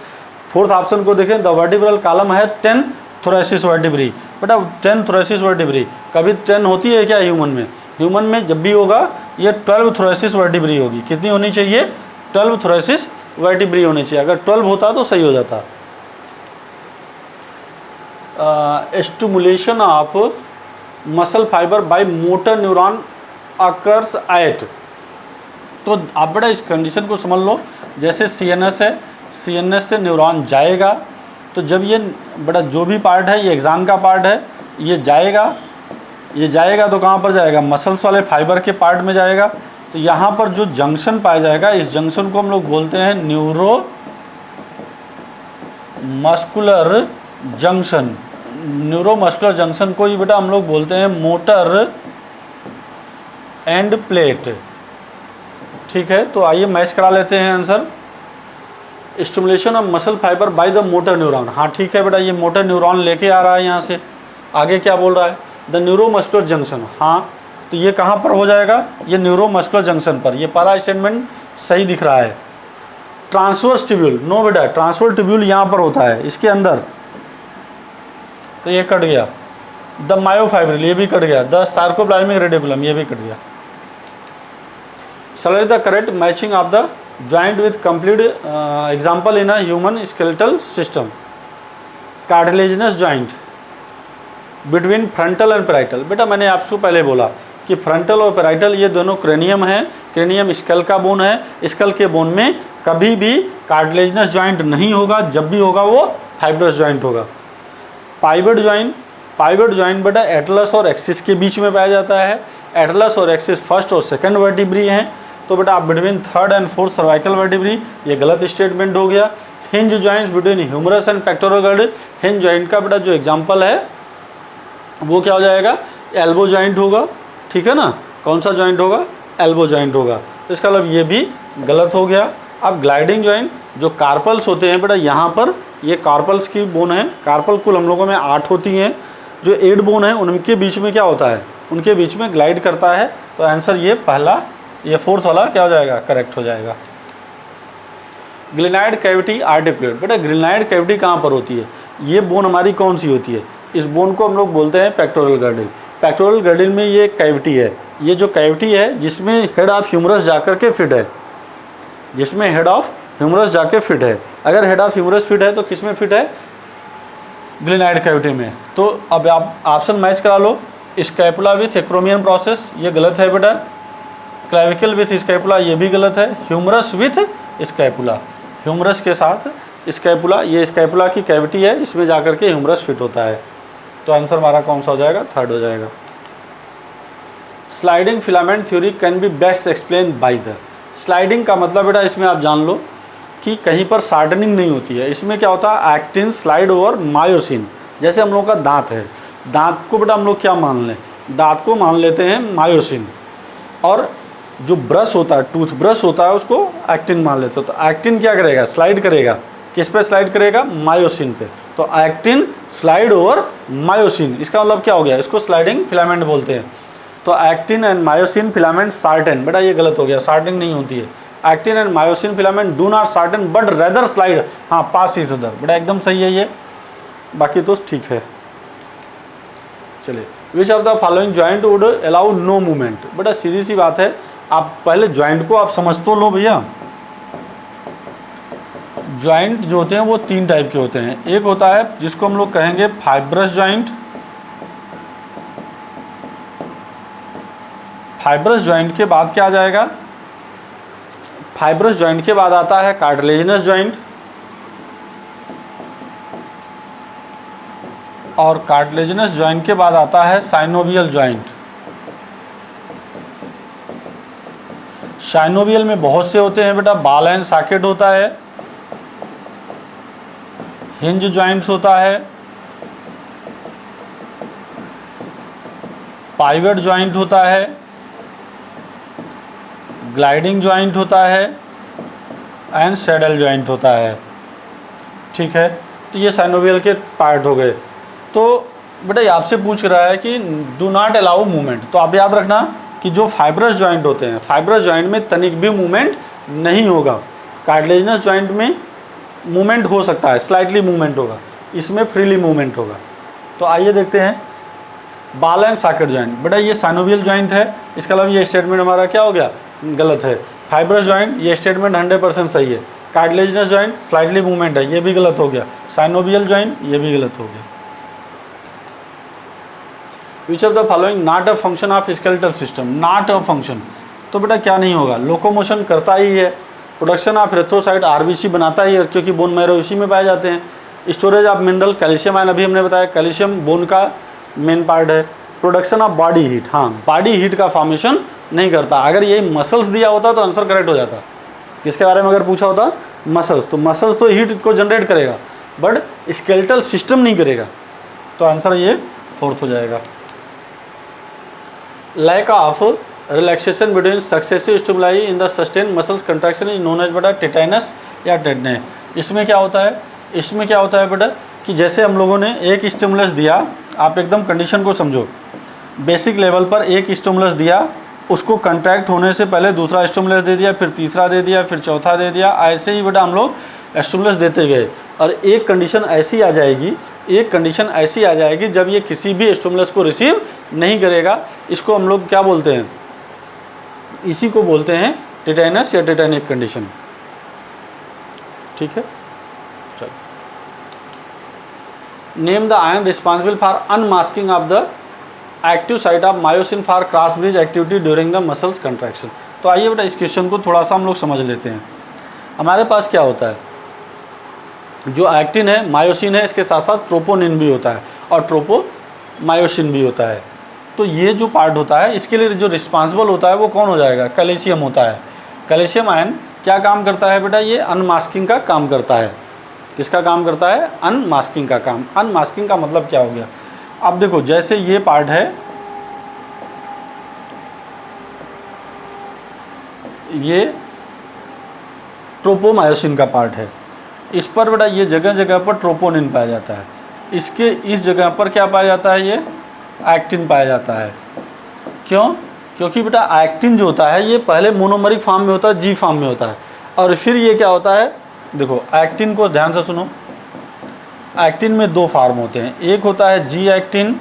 4th ऑप्शन को देखें, द वर्टिब्रल कॉलम है 10 थोरेसिस वर्टिब्री। बेटा 10 थोरेसिस वर्टिब्री कभी 10 होती है क्या ह्यूमन में, ह्यूमन में जब भी होगा ये 12 थोरेसिस वर्टिब्री होगी। कितनी होनी चाहिए, 12 थोरेसिस वर्टिब्री होनी चाहिए। अगर 12 होता तो सही हो जाता। Stimulation of muscle fibre by motor neuron occurs at. तो आप बेटा इस कंडीशन को समझ लो, जैसे सीएनएस है, सीएनएस से न्यूरॉन जाएगा, तो जब ये बेटा जो भी पार्ट है, ये एक्सान का पार्ट है, ये जाएगा, ये जाएगा तो कहाँ पर जाएगा, मसल्स वाले फाइबर के पार्ट में जाएगा। तो यहाँ पर जो जंक्शन पाया जाएगा, इस जंक्शन को हम लोग बोलते हैं neuro muscular junction. Neuro muscular junction को ही बेटा हम लोग बोलते हैं मोटर एंड प्लेट। ठीक है, तो आइए मैच करा लेते हैं answer. Stimulation of muscle fibre by the motor neuron, हाँ ठीक है बेटा, ये मोटर न्यूरॉन लेके आ रहा है यहाँ से। आगे क्या बोल रहा है, द न्यूरो मस्कुलर जंक्शन, हाँ तो ये कहाँ पर हो जाएगा, ये न्यूरो मस्कुलर जंक्शन पर। ये पहला स्टेटमेंट सही दिख रहा है। ट्रांसवर्स ट्यूब्यूल, नो बेटा, ट्रांसवर्स ट्यूब्यूल यहाँ पर होता है इसके अंदर, तो ये कट गया। द मायोफाइब्रिल, ये भी कट गया। द सार्कोप्लाज्मिक रेडिकुलम, ये भी कट गया। Select the correct matching of the joint with complete example in a human skeletal system. Cartilaginous joint, between frontal and parietal. बेटा मैंने आपको पहले बोला कि फ्रंटल और पैराइटल ये दोनों क्रेनियम है, क्रेनियम स्कल का बोन है, स्कल के बोन में कभी भी कार्टिलेजिनस जॉइंट नहीं होगा, जब भी होगा वो फाइब्रस जॉइंट होगा। पाइवट जॉइंट बेटा एटलस और एक्सिस के बीच में पाया जाता है। एटलस और एक्सिस फर्स्ट और सेकंड वर्टिब्री हैं, तो बेटा आप between third and fourth cervical vertebrae, ये गलत स्टेटमेंट हो गया। Hinge joints between humerus and pectoral girdle, hinge joint का बेटा जो एग्जांपल है वो क्या हो जाएगा, एल्बो जॉइंट होगा, ठीक है ना। कौन सा जॉइंट होगा, एल्बो जॉइंट होगा, तो इसका मतलब ये भी गलत हो गया। अब ग्लाइडिंग जॉइंट, जो कार्पल्स होते हैं बेटा यहाँ पर ये कार्पल्स की बोन है, कार्पल कुल हम लोगों में 8 होती हैं, जो 8 बोन है उनके बीच में क्या होता है, उनके बीच में ग्लाइड करता है, तो आंसर ये पहला, ये फोर्थ वाला क्या हो जाएगा, करेक्ट हो जाएगा। ग्लिनाइड कैविटी आर्टिकुलेट, बेटा ग्लिनाइड कैविटी कहाँ पर होती है, ये बोन हमारी कौन सी होती है, इस बोन को हम लोग बोलते हैं पेक्टोरल गर्डल। पेक्टोरल गर्डल में ये कैविटी है, ये जो कैविटी है जिसमें हेड ऑफ ह्यूमरस जाकर के फिट है, जिसमें हेड ऑफ ह्यूमरस जाके फिट है। अगर हेड ऑफ ह्यूमरस फिट है तो किस में फिट है, ग्लिनाइड कैविटी में। तो अब आप ऑप्शन मैच करा लो, स्कैपुला विथ एक्रोमियन प्रोसेस, ये गलत है बेटा। क्लैविकल विथ स्कैपुला, ये भी गलत है। ह्यूमरस विथ स्कैपुला, ह्यूमरस के साथ स्कैपुला, ये स्कैपुला की कैविटी है, इसमें जाकर के ह्यूमरस फिट होता है। तो आंसर हमारा कौन सा हो जाएगा, थर्ड हो जाएगा। Sliding filament theory can be best explain by the, sliding का मतलब बेटा इसमें आप जान लो कि कहीं पर शार्डनिंग नहीं होती है, इसमें क्या होता है, एक्टिन स्लाइड ओवर मायोसिन। जैसे हम लोग का दांत है, दांत को बेटा हम लोग क्या मान लें, दांत को मान लेते हैं मायोसिन, और जो ब्रश होता है, टूथ ब्रश होता है, उसको एक्टिन मान लेते हो। तो एक्टिन क्या करेगा, स्लाइड करेगा, किस पे स्लाइड करेगा, मायोसिन पे। तो एक्टिन स्लाइड ओवर मायोसिन, इसका मतलब क्या हो गया, इसको स्लाइडिंग फिलामेंट बोलते हैं। तो actin and myosin filament shorten, बेटा ये गलत हो गया, शार्टनिंग नहीं होती है। Actin and myosin filament do not shorten but rather slide, हाँ पास इज अदर, बेटा एकदम सही है ये, बाकी तो ठीक है। चलिए, which of the following joint would allow no movement, बेटा सीधी सी बात है, आप पहले जॉइंट को आप समझ तो लो भैया। जॉइंट जो होते हैं वो 3 टाइप के होते हैं, एक होता है जिसको हम लोग कहेंगे फाइब्रस जॉइंट, फाइब्रस जॉइंट के बाद क्या आ जाएगा, फाइब्रस जॉइंट के बाद आता है कार्टिलेजिनस जॉइंट, और कार्टिलेजिनस जॉइंट के बाद आता है साइनोवियल जॉइंट। साइनोवियल में बहुत से होते हैं बेटा, बॉल एंड सॉकेट होता है, हिंज जॉइंट्स होता है, पाइवट जॉइंट होता है, ग्लाइडिंग जॉइंट होता है, एंड सैडल जॉइंट होता है। ठीक है, तो ये साइनोवियल के पार्ट हो गए। तो बेटा ये आपसे पूछ रहा है कि डू नॉट अलाउ मूवमेंट, तो आप याद रखना कि जो फाइब्रस जॉइंट होते हैं, फाइब्रस जॉइंट में तनिक भी मूवमेंट नहीं होगा। कार्टिलेजिनस जॉइंट में मूवमेंट हो सकता है, स्लाइटली मूवमेंट होगा, इसमें फ्रीली मूवमेंट होगा। तो आइए देखते हैं बॉल एंड सॉकेट जॉइंट, बेटा ये साइनोवियल जॉइंट है, इसका मतलब ये स्टेटमेंट हमारा क्या हो गया, गलत है। फाइब्रस जॉइंट, ये स्टेटमेंट 100% सही है। कार्टिलेजिनस जॉइंट स्लाइटली मूवमेंट है, ये भी गलत हो गया। साइनोवियल जॉइंट, ये भी गलत हो गया। विच of the following not a function of skeletal system, not a function, तो बेटा क्या नहीं होगा, लोकोमोशन करता ही है, प्रोडक्शन ऑफ एरिथ्रोसाइट आरबीसी बनाता ही है, क्योंकि बोन मैरो इसी में पाए जाते हैं। Storage of mineral calcium ion, अभी हमने बताया कैल्शियम बोन का मेन पार्ट है। प्रोडक्शन ऑफ बॉडी हीट, हाँ बॉडी हीट का फॉर्मेशन नहीं करता। अगर यही मसल्स दिया होता तो आंसर करेक्ट हो जाता। किसके बारे में अगर पूछा होता, मसल्स, तो मसल्स तो हीट को जनरेट करेगा बट स्केलेटल सिस्टम नहीं करेगा, तो आंसर ये 4th हो जाएगा। Lack of relaxation between successive stimuli in the sustain muscles contraction is known as बेटा टिटेनस या टेटने। इसमें क्या होता है, इसमें क्या होता है बेटा कि जैसे हम लोगों ने एक स्टिमुलस दिया, आप एकदम कंडीशन को समझो, बेसिक लेवल पर एक स्टिमुलस दिया, उसको कंट्रैक्ट होने से पहले दूसरा स्टिमुलस दे दिया, फिर तीसरा दे दिया, फिर चौथा दे दिया, ऐसे ही बेटा हम लोग स्टिमुलस देते गए। और एक कंडीशन ऐसी आ जाएगी, एक कंडीशन ऐसी आ जाएगी जब ये किसी भी स्टिमुलस को रिसीव नहीं करेगा। इसको हम लोग क्या बोलते हैं, इसी को बोलते हैं टिटेनस या टिटेनिक कंडीशन। ठीक है, चलो name the ion responsible for unmasking of the active site of myosin for cross bridge activity during the muscles contraction. तो आइए बेटा इस क्वेश्चन को थोड़ा सा हम लोग समझ लेते हैं। हमारे पास क्या होता है, जो एक्टिन है, मायोसिन है, इसके साथ साथ ट्रोपोनिन भी होता है और ट्रोपोमायोसिन भी होता है। तो ये जो पार्ट होता है इसके लिए जो रिस्पॉन्सिबल होता है वो कौन हो जाएगा, कैल्शियम होता है। कैल्शियम आयन क्या काम करता है बेटा, ये अनमास्किंग का काम करता है। किसका काम करता है, अनमास्किंग का काम। अनमास्किंग का मतलब क्या हो गया, अब देखो जैसे ये पार्ट है, ये ट्रोपोमायोसिन का पार्ट है, इस पर बेटा ये जगह जगह पर ट्रोपोनिन पाया जाता है, इसके इस जगह पर क्या पाया जाता है, ये एक्टिन पाया जाता है। क्यों, क्योंकि बेटा एक्टिन जो होता है ये पहले मोनोमरिक फॉर्म में होता है, जी फॉर्म में होता है, और फिर ये क्या होता है, देखो एक्टिन को ध्यान से सुनो, एक्टिन में दो फॉर्म होते हैं, एक होता है जी एक्टिन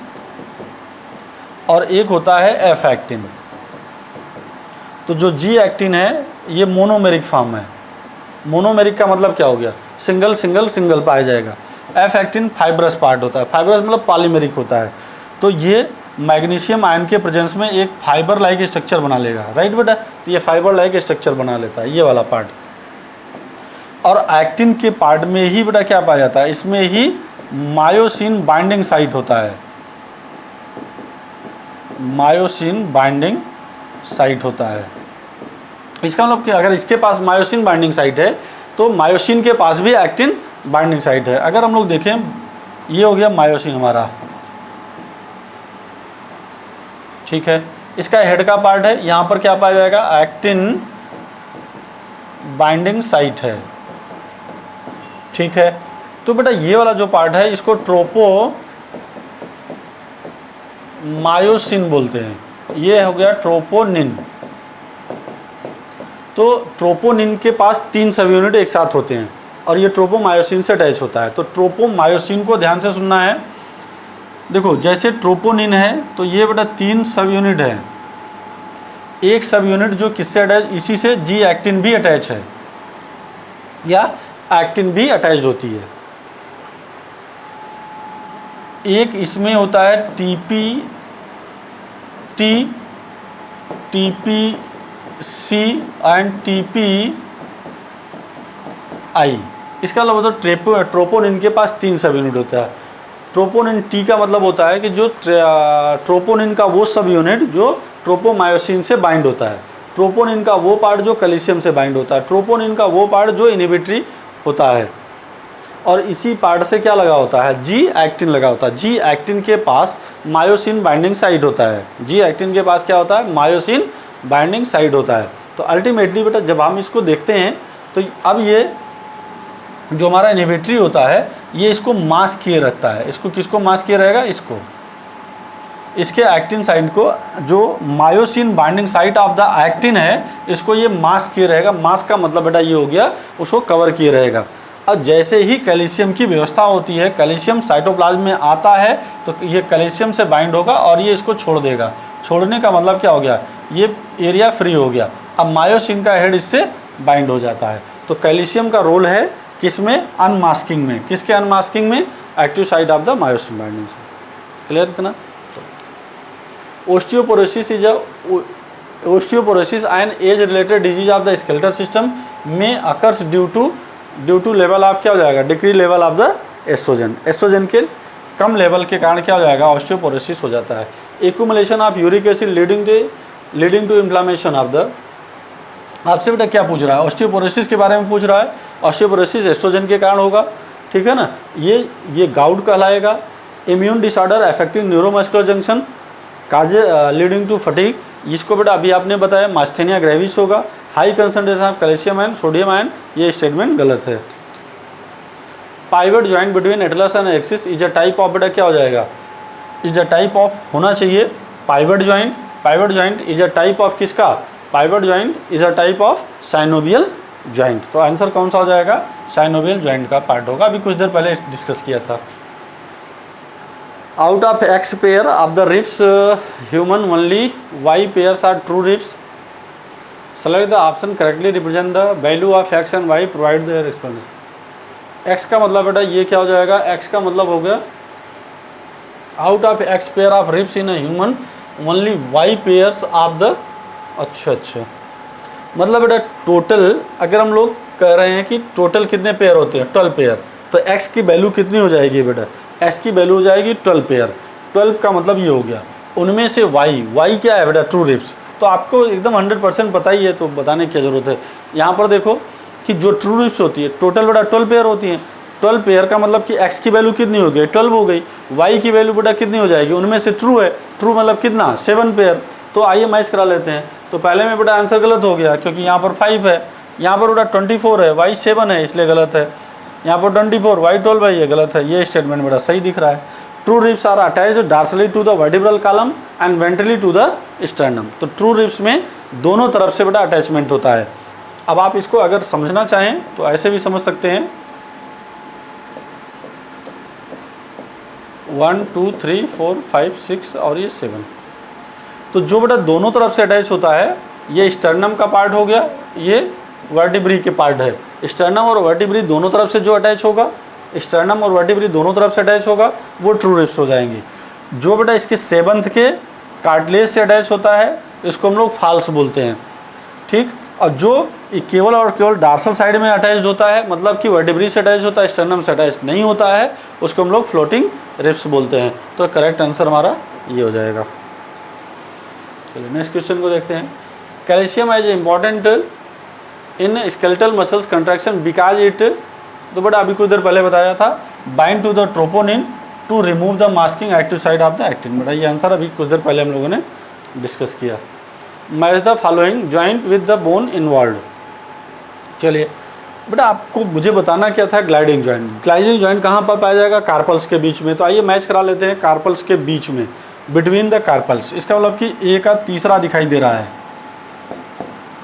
और एक होता है एफ एक्टिन। तो जो जी एक्टिन है ये मोनोमेरिक फॉर्म है। मोनोमेरिक का मतलब क्या हो गया, सिंगल सिंगल सिंगल पाया जाएगा। एफ एक्टिन फाइब्रस पार्ट होता है, फाइब्रस मतलब पॉलीमेरिक होता है। तो ये मैग्नीशियम आयन के प्रेजेंस में एक फाइबर लाइक स्ट्रक्चर बना लेगा, राइट बेटा। तो ये फाइबर लाइक स्ट्रक्चर बना लेता है, ये वाला पार्ट। और एक्टिन के पार्ट में ही बेटा क्या पाया जाता है, इसमें ही मायोसिन बाइंडिंग साइट होता है, मायोसिन बाइंडिंग साइट होता है। इसका मतलब कि अगर इसके पास मायोसिन बाइंडिंग साइट है तो मायोसिन के पास भी एक्टिन बाइंडिंग साइट है। अगर हम लोग देखें, ये हो गया मायोसिन हमारा, ठीक है, इसका हेड का पार्ट है, यहाँ पर क्या पाया जाएगा, एक्टिन बाइंडिंग साइट है, ठीक है। तो बेटा ये वाला जो पार्ट है इसको ट्रोपोमायोसिन बोलते हैं, ये हो गया ट्रोपोनिन। तो ट्रोपोनिन के पास 3 सब यूनिट एक साथ होते हैं और ये ट्रोपोमायोसिन से अटैच होता है। तो ट्रोपोमायोसिन को ध्यान से सुनना है। देखो जैसे ट्रोपोनिन है तो ये बेटा 3 सब यूनिट है, एक सब यूनिट जो किससे अटैच, इसी से जी एक्टिन भी अटैच है या एक्टिन भी अटैच्ड होती है। एक इसमें होता है TPC एंड TPI। इसका मतलब होता है ट्रोपोनिन के पास 3 सब यूनिट होता है। ट्रोपोनिन टी का मतलब होता है कि जो ट्रोपोनिन का वो सब यूनिट जो ट्रोपोमायोसिन से बाइंड होता है, ट्रोपोनिन का वो पार्ट जो कैल्शियम से बाइंड होता है, ट्रोपोनिन का वो पार्ट जो इनहिबिटरी होता है, और इसी पार्ट से क्या लगा होता है, जी एक्टिन लगा होता है। जी एक्टिन के पास मायोसिन बाइंडिंग साइट होता है, जी एक्टिन के पास क्या होता है, मायोसिन बाइंडिंग साइट होता है। तो अल्टीमेटली बेटा जब हम इसको देखते हैं तो अब ये जो हमारा इनहिबिटरी होता है ये इसको मास्क किए रखता है। इसको किसको मास्क किए रहेगा, इसको, इसके एक्टिन साइट को, जो myosin binding site of the actin है, इसको ये मास्क किए रहेगा। मास्क का मतलब बेटा ये हो गया, उसको कवर किए रहेगा। अब जैसे ही कैल्शियम की व्यवस्था होती है, कैल्शियम साइटोप्लाज्म में आता है तो ये कैल्शियम से बाइंड होगा और ये इसको छोड़ देगा। छोड़ने का मतलब क्या हो गया, ये एरिया फ्री हो गया। अब मायोसिन का हेड इससे बाइंड हो जाता है। तो कैल्शियम का रोल है किसमें, अनमास्किंग में। किसके अनमास्किंग में, active site of the myosin binding से। क्लियर इतना। Osteoporosis is osteoporosis an age related disease of the skeletal system में occurs due to level of क्या हो जाएगा, decrease level of the estrogen. Estrogen के कम लेवल के कारण क्या हो जाएगा, ऑस्टियोपोरोसिस हो जाता है। Accumulation of uric acid leading to inflammation of the, आपसे बेटा क्या पूछ रहा है, ऑस्टियोपोरोसिस के बारे में पूछ रहा है। ऑस्टियोपोरोसिस एस्ट्रोजन के कारण होगा, ठीक है ना। ये गाउट कहलाएगा। Immune disorder affecting neuromuscular junction cause leading to fatigue, इसको बेटा अभी आपने बताया मास्थेनिया ग्रेविस होगा। High concentration of calcium ion, sodium ion, ये स्टेटमेंट गलत है। Pivot joint between atlas and axis is a type of, बेटा क्या हो जाएगा, इज अ टाइप ऑफ, होना चाहिए pivot joint. Pivot joint is a type of किसका, pivot joint is a type of synovial joint. तो आंसर कौन सा हो जाएगा, साइनोवियल ज्वाइंट का पार्ट होगा। अभी कुछ देर पहले डिस्कस किया था। Out of X pair of the ribs human only Y pairs are true ribs. Select the option correctly represent the value of X and Y, provide their explanation. X का मतलब बेटा ये क्या हो जाएगा, एक्स का मतलब हो गया out of X pair of ribs in a human only Y pairs of the, अच्छा अच्छा, मतलब बेटा टोटल अगर हम लोग कह रहे हैं कि टोटल कितने पेयर होते हैं 12 पेयर, तो x की वैल्यू कितनी हो जाएगी बेटा, x की वैल्यू हो जाएगी 12 पेयर। 12 का मतलब ये हो गया, उनमें से y क्या है बेटा, ट्रू रिब्स। तो आपको एकदम 100% पता ही है, तो बताने की ज़रूरत है। यहाँ पर देखो कि जो ट्रू रिब्स होती है टोटल बेटा 12 पेयर होती हैं। 12 पेयर का मतलब कि x की वैल्यू कितनी हो गई, 12 हो गई। y की वैल्यू बेटा कितनी हो जाएगी, उनमें से ट्रू है, ट्रू मतलब कितना, 7 पेयर। तो आइए मैच करा लेते हैं। तो पहले में बेटा आंसर गलत हो गया, क्योंकि यहाँ पर 5 है, यहाँ पर बेटा 24 है, y 7 है, इसलिए गलत है। यहाँ पर 24, y 12 है, ये गलत है। ये स्टेटमेंट बेटा सही दिख रहा है। True ribs are attached dorsally to the vertebral column and ventrally to the sternum. तो ट्रू रिब्स में दोनों तरफ से बेटा अटैचमेंट होता है। अब आप इसको अगर समझना चाहें तो ऐसे भी समझ सकते हैं, 1 2 3 4 5 6 और ये 7। तो जो बेटा दोनों तरफ से अटैच होता है, ये स्टर्नम का पार्ट हो गया, ये वर्टिब्री के पार्ट है। स्टर्नम और वर्टिब्री दोनों तरफ से जो अटैच होगा, स्टर्नम और वर्टिब्री दोनों तरफ से अटैच होगा, वो ट्रू रिब्स हो जाएंगी। जो बेटा इसके 7th के कार्टिलेज से अटैच होता है, इसको हम लोग फॉल्स बोलते हैं, ठीक। और जो केवल और केवल डार्सल साइड में अटैच होता है, मतलब कि वर्टिब्री से अटैच होता है, स्टर्नम से अटैच नहीं होता है, उसको हम लोग फ्लोटिंग रिब्स बोलते हैं। तो करेक्ट आंसर हमारा ये हो जाएगा। चलिए नेक्स्ट क्वेश्चन को देखते हैं। Calcium as important in skeletal muscles contraction because it, तो बेटा अभी कुछ देर पहले बताया था, bind to the troponin to remove the masking active site of the actin. बेटा ये आंसर अभी कुछ देर पहले हम लोगों ने डिस्कस किया। Match the following joint with the bone involve. चलिए बेटा आपको मुझे बताना क्या था, ग्लाइडिंग जॉइंट। ग्लाइडिंग जॉइंट कहाँ पर पाया जाएगा, कार्पल्स के बीच में। तो आइए मैच करा लेते हैं, कार्पल्स के बीच में, बिटवीन द कार्पल्स। इसका मतलब कि ए का तीसरा दिखाई दे रहा है,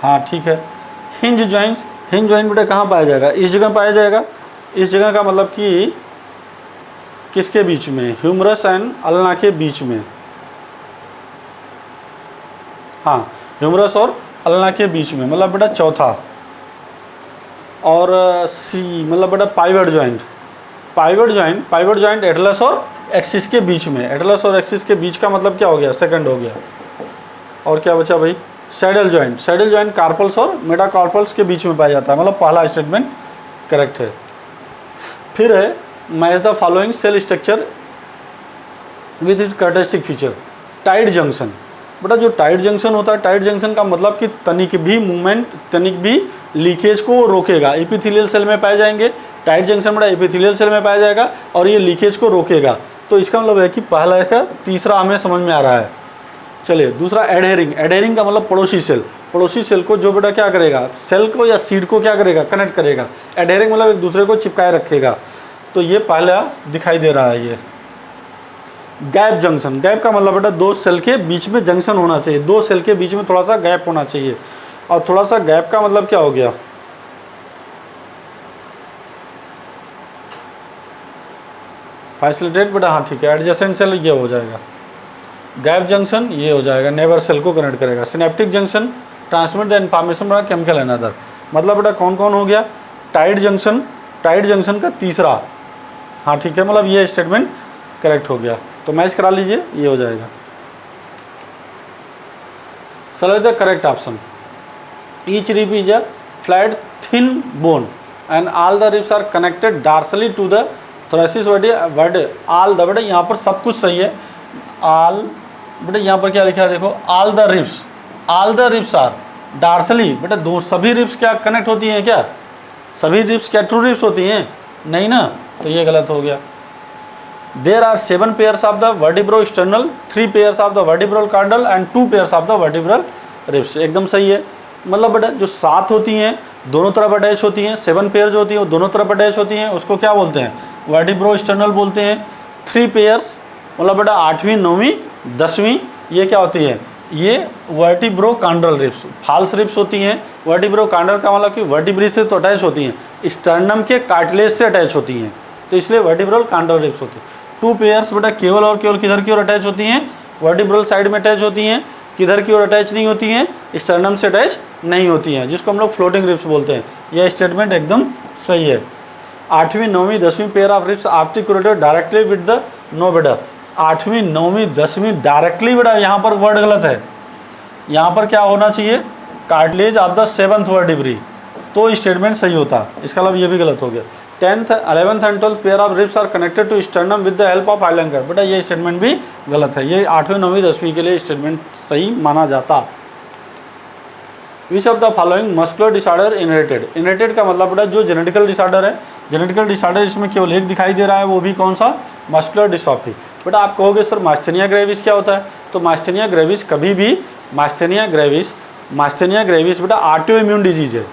हाँ ठीक है। हिंज जॉइंट्स, हिंज जॉइंट बेटा कहाँ पाया जाएगा, इस जगह पाया जाएगा। इस जगह का मतलब कि किसके बीच में, ह्यूमरस एंड अल्ना के बीच में, हाँ ह्यूमरस और अल्ना के बीच में, मतलब बेटा चौथा। और सी मतलब बेटा pivot joint, pivot joint, pivot joint Atlas और एक्सिस के बीच में। एटलस और एक्सिस के बीच का मतलब क्या हो गया, सेकंड हो गया। और क्या बचा भाई, saddle joint. Saddle joint carpals और मेटाकार्पल्स के बीच में पाया जाता है, मतलब पहला स्टेटमेंट करेक्ट है। फिर है match the following cell structure with it characteristic feature. Tight junction, बेटा जो टाइट जंक्शन होता है, टाइट जंक्शन का मतलब कि तनिक भी मूवमेंट, तनिक भी लीकेज को रोकेगा। एपिथेलियल सेल में पाए जाएंगे। टाइट जंक्शन बेटा एपिथेलियल सेल में पाया जाएगा और ये लीकेज को रोकेगा। तो इसका मतलब है कि पहला का तीसरा हमें समझ में आ रहा है। चलिए दूसरा एडहेरिंग। एडहेरिंग का मतलब पड़ोसी सेल। पड़ोसी सेल को जो बेटा क्या करेगा, सेल को या सीड को क्या करेगा, कनेक्ट करेगा। एडहेरिंग मतलब एक दूसरे को चिपकाए रखेगा। तो ये पहला दिखाई दे रहा है। ये गैप जंक्शन। गैप का मतलब बेटा दो सेल के बीच में जंक्शन होना चाहिए, दो सेल के बीच में थोड़ा सा गैप होना चाहिए। और थोड़ा सा गैप का मतलब क्या हो गया, फैसिलिटेट बेटा, हाँ ठीक है। एडजेसेंट सेल ये हो जाएगा। गैप जंक्शन ये हो जाएगा, नेबर सेल को कनेक्ट करेगा। Synaptic junction transmit the information बेटा केमिकल एंड अदर। मतलब बेटा कौन कौन हो गया, टाइट जंक्शन, टाइट जंक्शन का तीसरा, हाँ ठीक है, मतलब ये स्टेटमेंट करेक्ट हो गया। तो मैच करा लीजिए, ये हो जाएगा। Select the correct option. Each rib is a flat thin bone and all the ribs are connected dorsally to the thoracic word. All the, बेटा यहाँ पर सब कुछ सही है। ऑल, बेटा यहाँ पर क्या लिखा है देखो, all the ribs, all the ribs are dorsally. बेटा दो सभी रिब्स क्या कनेक्ट होती हैं क्या, सभी रिब्स क्या ट्रू रिब्स होती हैं, नहीं ना, तो ये गलत हो गया। There are 7 pairs of the vertebro sternal, 3 pairs of the vertebral chondral and 2 pairs of the vertebral ribs. एकदम सही है। मतलब बेटा जो 7 होती हैं दोनों तरफ अटैच होती हैं, 7 पेयर जो होती हैं वो दोनों तरफ अटैच होती हैं, उसको क्या बोलते हैं, वर्टिब्रो स्टर्नल बोलते हैं। 3 पेयर्स मतलब बेटा 8वीं 9वीं 10वीं ये क्या होती है, ये वर्टिब्रो कांड्रल रिब्स, फॉल्स रिब्स होती हैं। वर्टिब्रो कांड्रल का मतलब कि वर्टिब्री से तो अटैच होती हैं, स्टर्नम के कार्टिलेज से अटैच होती हैं, तो इसलिए वर्टिब्रल कांड्रल रिब्स होती हैं। 2 पेयर्स बेटा केवल और केवल किधर की ओर अटैच होती हैं, वर्टिब्रल साइड में अटैच होती हैं, किधर की ओर अटैच नहीं होती हैं, स्टर्नम से अटैच नहीं होती हैं, जिसको हम लोग फ्लोटिंग रिब्स बोलते हैं। यह स्टेटमेंट एकदम सही है। 8वीं 9वीं 10वीं pair of ribs articulated directly with the no बेटा 8वीं 9वीं 10वीं डायरेक्टली बेटा यहाँ पर वर्ड गलत है, यहाँ पर क्या होना चाहिए, cartilage of the 7th vertebrae, तो स्टेटमेंट सही होता। इसका मतलब ये भी गलत हो गया। 10th 11th and 12th pair of ribs are connected to sternum with the help of hyaline cut, बेटा ये स्टेटमेंट भी गलत है। ये 8वीं 9वीं 10वीं के लिए स्टेटमेंट सही माना जाता। विच of the following muscular disorder inherited, inherited का मतलब बेटा जो जेनेटिकल डिसऑर्डर है, जेनेटिकल डिसऑर्डर इसमें केवल एक दिखाई दे रहा है, वो भी कौन सा, मस्कुलर डिस्ट्रॉफी। बेटा आप कहोगे सर मास्थेनिया ग्रेविस क्या होता है, तो मास्थेनिया ग्रेविस कभी भी, मास्थेनिया ग्रेविस बेटा ऑटो इम्यून डिजीज है,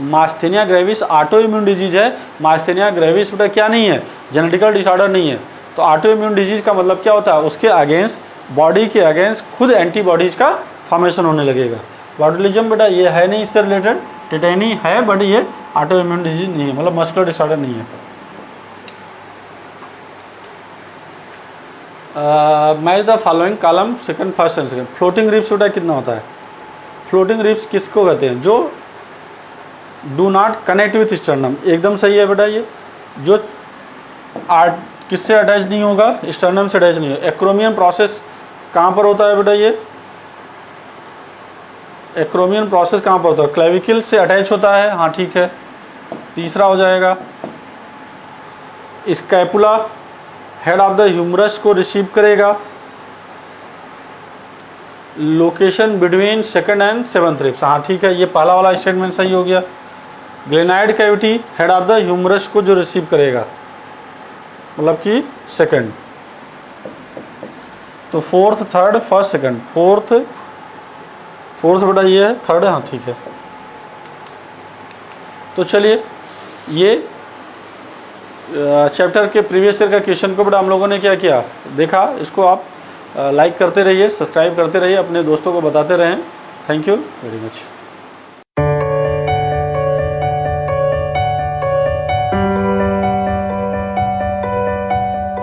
myasthenia gravis auto immune disease है। मास्थेनिया ग्रेविस बेटा क्या नहीं है, जेनेटिकल डिसऑर्डर नहीं है। तो ऑटो इम्यून डिजीज का मतलब क्या होता है, उसके अगेंस्ट, बॉडी के अगेंस्ट खुद एंटीबॉडीज का फॉर्मेशन होने लगेगा। बॉटुलिज्म बेटा ये है नहीं इससे रिलेटेड, टेटेनी है बट ये ऑटो इम्यून डिजीज नहीं है, मतलब मस्कुलर डिसऑर्डर नहीं है। Match the following column second first and second. Floating ribs बेटा कितना होता है, फ्लोटिंग रिब्स किसको कहते हैं, जो do not connect with sternum, एकदम सही है बेटा। ये जो किससे अटैच नहीं होगा, स्टर्नम से अटैच नहीं होगा। एक्रोमियन प्रोसेस कहाँ पर होता है बेटा, ये एक्रोमियन प्रोसेस कहाँ पर होता है, क्लेविकल से अटैच होता है, हाँ ठीक है। तीसरा हो जाएगा scapula head of the humerus को रिसीव करेगा। Location between second and 7th ribs, हाँ ठीक है, ये पहला वाला स्टेटमेंट सही हो गया। Glenoid cavity head of the humerus को जो रिसीव करेगा, मतलब कि सेकंड। तो 4th 3rd 1st 2nd, fourth बेटा ये है, 3rd, हाँ ठीक है। तो चलिए ये चैप्टर के प्रीवियस ईयर का क्वेश्चन को बेटा हम लोगों ने क्या किया, देखा। इसको आप लाइक करते रहिए, सब्सक्राइब करते रहिए, अपने दोस्तों को बताते रहें। Thank you very much.